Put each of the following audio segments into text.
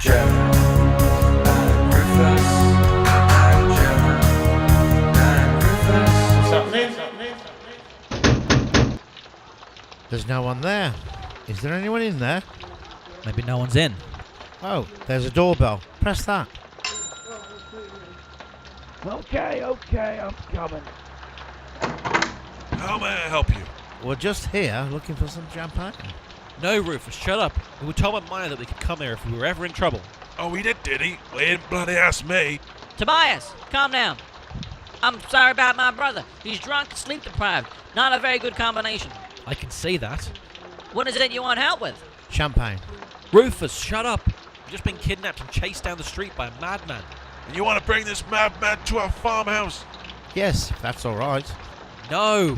Jona and Rufus. And Jona and Rufus. Something. There's no one there. Is there anyone in there? Maybe no one's in. Oh, there's a doorbell. Press that. Okay, I'm coming. How may I help you? We're just here looking for some champagne. No, Rufus, shut up. We were told by Maya that we could come here if we were ever in trouble. Oh, he did he? Well, he didn't bloody ask me. Tobias, calm down. I'm sorry about my brother. He's drunk and sleep deprived. Not a very good combination. I can see that. What is it you want help with? Champagne. Rufus, shut up. We've just been kidnapped and chased down the street by a madman. And you want to bring this madman to our farmhouse? Yes, if that's all right. No.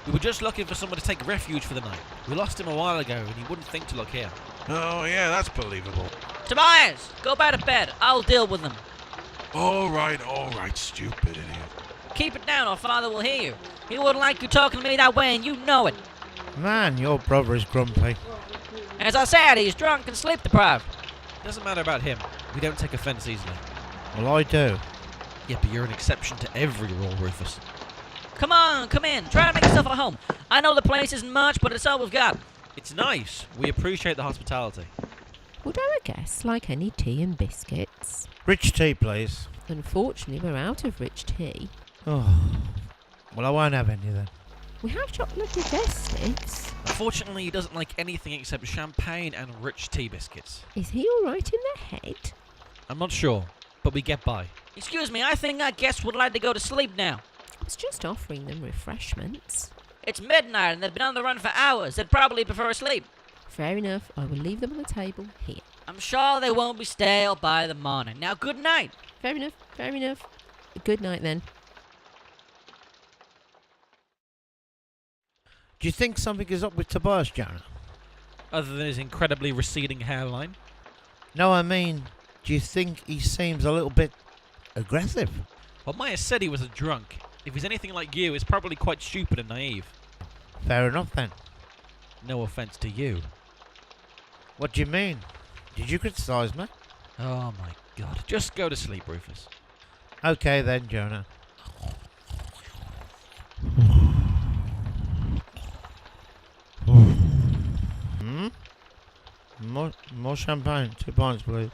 We were just looking for someone to take refuge for the night. We lost him a while ago and he wouldn't think to look here. Oh, yeah, that's believable. Tobias, go back to bed. I'll deal with them. All right, stupid idiot. Keep it down or father will hear you. He wouldn't like you talking to me that way and you know it. Man, your brother is grumpy. As I said, he's drunk and sleep deprived. Doesn't matter about him. We don't take offence easily. Well, I do. Yeah, but you're an exception to every rule, Rufus. Come on, come in. Try to make yourself at home. I know the place isn't much, but it's all we've got. It's nice. We appreciate the hospitality. Would our guests like any tea and biscuits? Rich tea, please. Unfortunately, we're out of rich tea. Oh, well, I won't have any then. We have chocolate sticks. Unfortunately, he doesn't like anything except champagne and rich tea biscuits. Is he all right in the head? I'm not sure, but we get by. Excuse me, I think our guests would like to go to sleep now. I was just offering them refreshments. It's midnight and they've been on the run for hours. They'd probably prefer a sleep. Fair enough. I will leave them on the table here. I'm sure they won't be stale by the morning. Now, good night. Fair enough. Good night then. Do you think something is up with Tobias, Jona? Other than his incredibly receding hairline. No, I mean, do you think he seems a little bit aggressive? Well, Maya said he was a drunk. If he's anything like you, he's probably quite stupid and naive. Fair enough then. No offence to you. What do you mean? Did you criticise me? Oh my god. Just go to sleep, Rufus. Okay then, Jona. More champagne. 2 pints, please.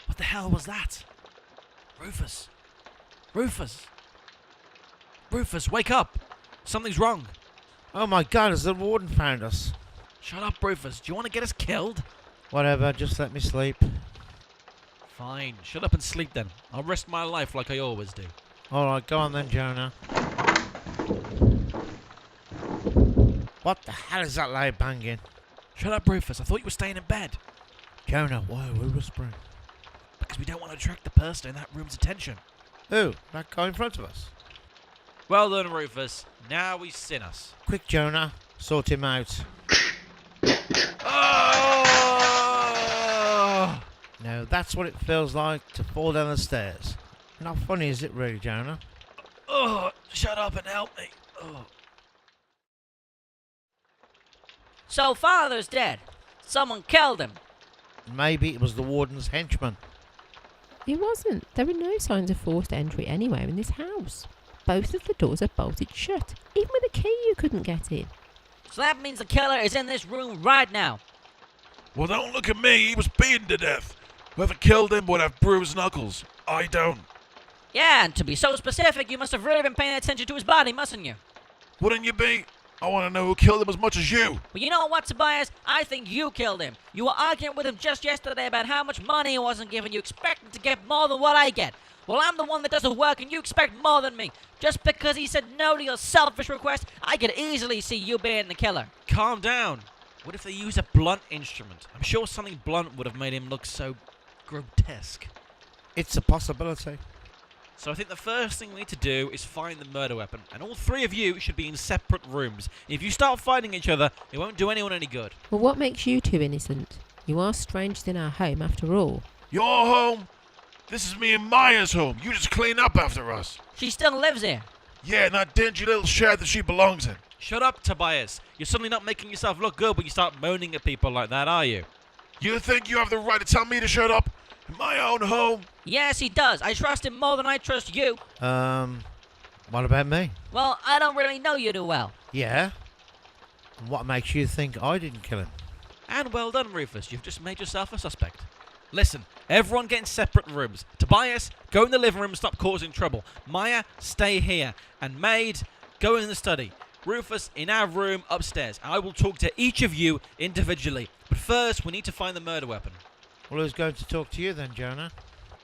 What the hell was that? Rufus. Rufus, wake up. Something's wrong. Oh my god, has the warden found us? Shut up, Rufus. Do you want to get us killed? Whatever, just let me sleep. Fine. Shut up and sleep then. I'll risk my life like I always do. Alright, go on then, Jona. What the hell is that loud banging? Shut up, Rufus. I thought you were staying in bed. Jona, why are we whispering? Because we don't want to attract the person in that room's attention. Who? That guy in front of us? Well done, Rufus. Now he's seen us. Quick, Jona. Sort him out. Oh! Now, that's what it feels like to fall down the stairs. Not funny, is it really, Jona? Oh, shut up and help me. Oh. So father's dead. Someone killed him. Maybe it was the warden's henchman. It wasn't. There are no signs of forced entry anywhere in this house. Both of the doors are bolted shut. Even with a key, you couldn't get in. So that means the killer is in this room right now. Well, don't look at me. He was beaten to death. Whoever killed him would have bruised knuckles. I don't. Yeah, and to be so specific, you must have really been paying attention to his body, mustn't you? Wouldn't you be? I want to know who killed him as much as you. Well, you know what, Tobias? I think you killed him. You were arguing with him just yesterday about how much money he wasn't giving you, expecting to get more than what I get. Well, I'm the one that does the work, and you expect more than me. Just because he said no to your selfish request, I could easily see you being the killer. Calm down. What if they use a blunt instrument? I'm sure something blunt would have made him look so grotesque. It's a possibility. So I think the first thing we need to do is find the murder weapon, and all three of you should be in separate rooms. If you start fighting each other, it won't do anyone any good. Well, what makes you two innocent? You are strangers in our home after all. Your home? This is me and Maya's home. You just clean up after us. She still lives here. Yeah, in that dingy little shed that she belongs in. Shut up, Tobias. You're suddenly not making yourself look good when you start moaning at people like that, are you? You think you have the right to tell me to shut up? In my own home? Yes, he does. I trust him more than I trust you. What about me? Well, I don't really know you too well. Yeah? And what makes you think I didn't kill him? And well done, Rufus. You've just made yourself a suspect. Listen, everyone get in separate rooms. Tobias, go in the living room and stop causing trouble. Maya, stay here. And Maid, go in the study. Rufus, in our room upstairs. I will talk to each of you individually. But first, we need to find the murder weapon. Well, who's going to talk to you then, Jonah?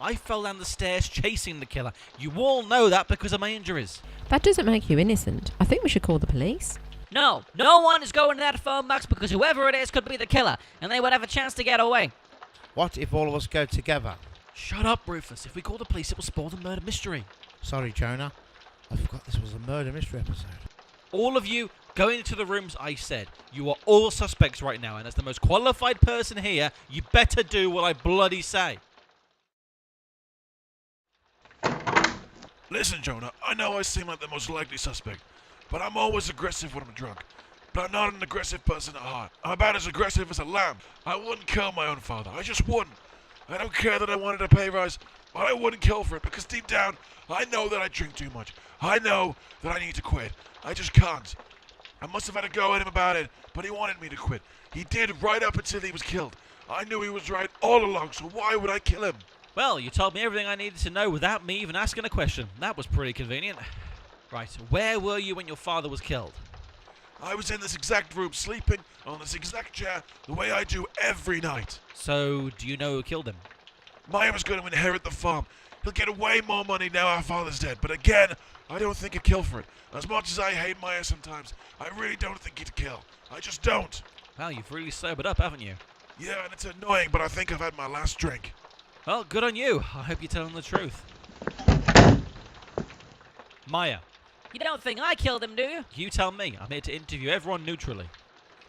I fell down the stairs chasing the killer. You all know that because of my injuries. That doesn't make you innocent. I think we should call the police. No one is going to that phone box because whoever it is could be the killer, and they would have a chance to get away. What if all of us go together? Shut up, Rufus. If we call the police, it will spoil the murder mystery. Sorry, Jonah. I forgot this was a murder mystery episode. All of you, go into the rooms I said. You are all suspects right now, and as the most qualified person here, you better do what I bloody say. Listen, Jonah, I know I seem like the most likely suspect, but I'm always aggressive when I'm drunk. But I'm not an aggressive person at heart. I'm about as aggressive as a lamb. I wouldn't kill my own father. I just wouldn't. I don't care that I wanted a pay rise, but I wouldn't kill for it because deep down, I know that I drink too much. I know that I need to quit. I just can't. I must have had a go at him about it, but he wanted me to quit. He did right up until he was killed. I knew he was right all along, so why would I kill him? Well, you told me everything I needed to know without me even asking a question. That was pretty convenient. Right, where were you when your father was killed? I was in this exact room, sleeping on this exact chair, the way I do every night. So, do you know who killed him? Maya was going to inherit the farm. He'll get way more money now our father's dead. But again, I don't think he'd kill for it. As much as I hate Maya sometimes, I really don't think he'd kill. I just don't. Well, you've really sobered up, haven't you? Yeah, and it's annoying, but I think I've had my last drink. Well, good on you. I hope you're telling the truth. Maya, You don't think I killed him, do you? you tell me. I'm here to interview everyone neutrally.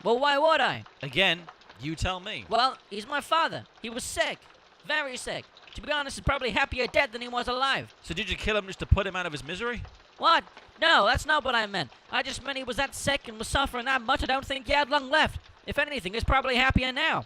Well, why would I? Again, you tell me. Well, he's my father. He was sick. Very sick. To be honest, he's probably happier dead than he was alive. So did you kill him just to put him out of his misery? What? No, that's not what I meant. I just meant he was that sick and was suffering that much I don't think he had long left. If anything, he's probably happier now.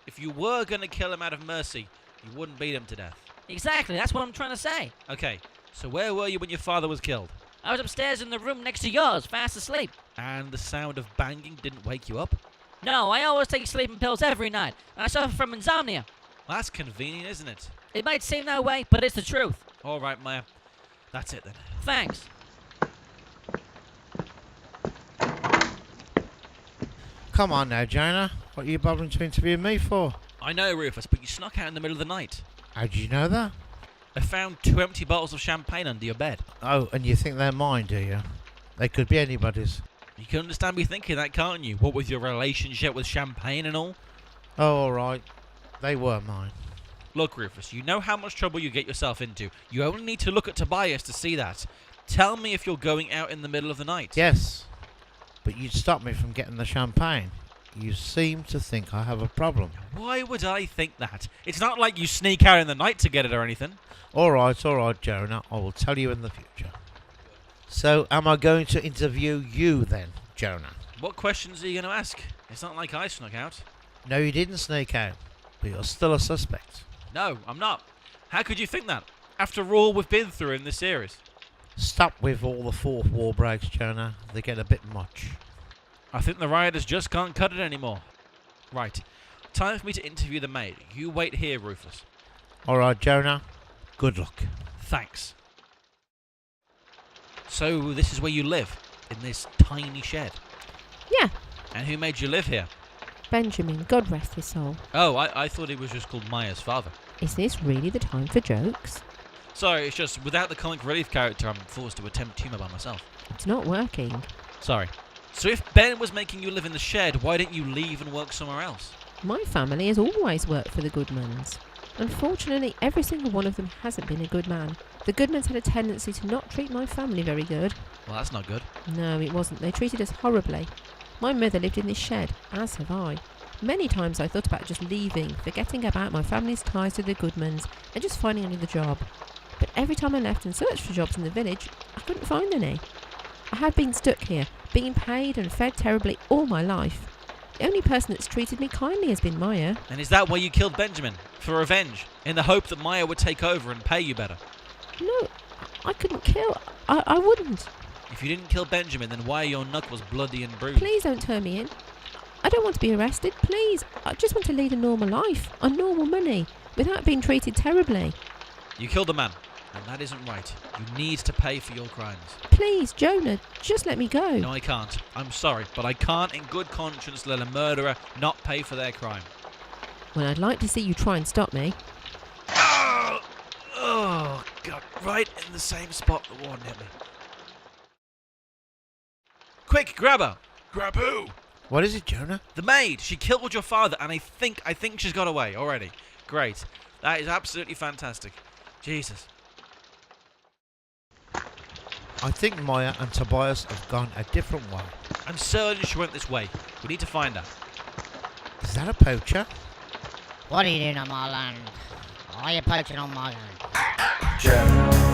If you were going to kill him out of mercy, you wouldn't beat him to death. Exactly, that's what I'm trying to say. Okay, so where were you when your father was killed? I was upstairs in the room next to yours, fast asleep. And the sound of banging didn't wake you up? No, I always take sleeping pills every night. I suffer from insomnia. Well, that's convenient, isn't it? It might seem that way, but it's the truth. All right, Maya. That's it then. Thanks. Come on now, Jonah. What are you bothering to interview me for? I know, Rufus, but you snuck out in the middle of the night. How did you know that? I found 2 empty bottles of champagne under your bed. Oh, and you think they're mine, do you? They could be anybody's. You can understand me thinking that, can't you? What with your relationship with champagne and all? Oh, all right. They were mine. Look, Rufus, you know how much trouble you get yourself into. You only need to look at Tobias to see that. Tell me if you're going out in the middle of the night. Yes, but you'd stop me from getting the champagne. You seem to think I have a problem. Why would I think that? It's not like you sneak out in the night to get it or anything. All right, Jonah. I will tell you in the future. So, am I going to interview you then, Jonah? What questions are you going to ask? It's not like I snuck out. No, you didn't sneak out, but you're still a suspect. No, I'm not. How could you think that? After all we've been through in this series. Stop with all the fourth wall breaks, Jonah. They get a bit much. I think the rioters just can't cut it anymore. Right. Time for me to interview the maid. You wait here, Rufus. All right, Jonah. Good luck. Thanks. So, this is where you live? In this tiny shed? Yeah, And who made you live here? Benjamin, God rest his soul. Oh, I thought he was just called Maya's father. Is this really the time for jokes? Sorry, it's just without the comic relief character, I'm forced to attempt humour by myself. It's not working. Sorry. So if Ben was making you live in the shed, why didn't you leave and work somewhere else? My family has always worked for the Goodmans. Unfortunately, every single one of them hasn't been a good man. The Goodmans had a tendency to not treat my family very good. Well, that's not good. No, it wasn't. They treated us horribly. My mother lived in this shed, as have I. Many times I thought about just leaving, forgetting about my family's ties to the Goodmans, and just finding another job. But every time I left and searched for jobs in the village, I couldn't find any. I had been stuck here, being paid and fed terribly all my life. The only person that's treated me kindly has been Maya. And is that why you killed Benjamin? For revenge? In the hope that Maya would take over and pay you better? No, I couldn't kill. I wouldn't. If you didn't kill Benjamin, then why are your knuckles bloody and bruised? Please don't turn me in. I don't want to be arrested, please. I just want to lead a normal life, on normal money, without being treated terribly. You killed a man, and that isn't right. You need to pay for your crimes. Please, Jonah, just let me go. No, I can't. I'm sorry, but I can't in good conscience let a murderer not pay for their crime. Well, I'd like to see you try and stop me. Oh, God. Right in the same spot the warden hit me. Quick, grab her! Grab who? What is it, Jonah? The maid! She killed your father, and I think she's got away already. Great. That is absolutely fantastic. Jesus. I think Maya and Tobias have gone a different way. I'm certain she went this way. We need to find her. Is that a poacher? What are you doing on my land? Why are you poaching on my land? Jonah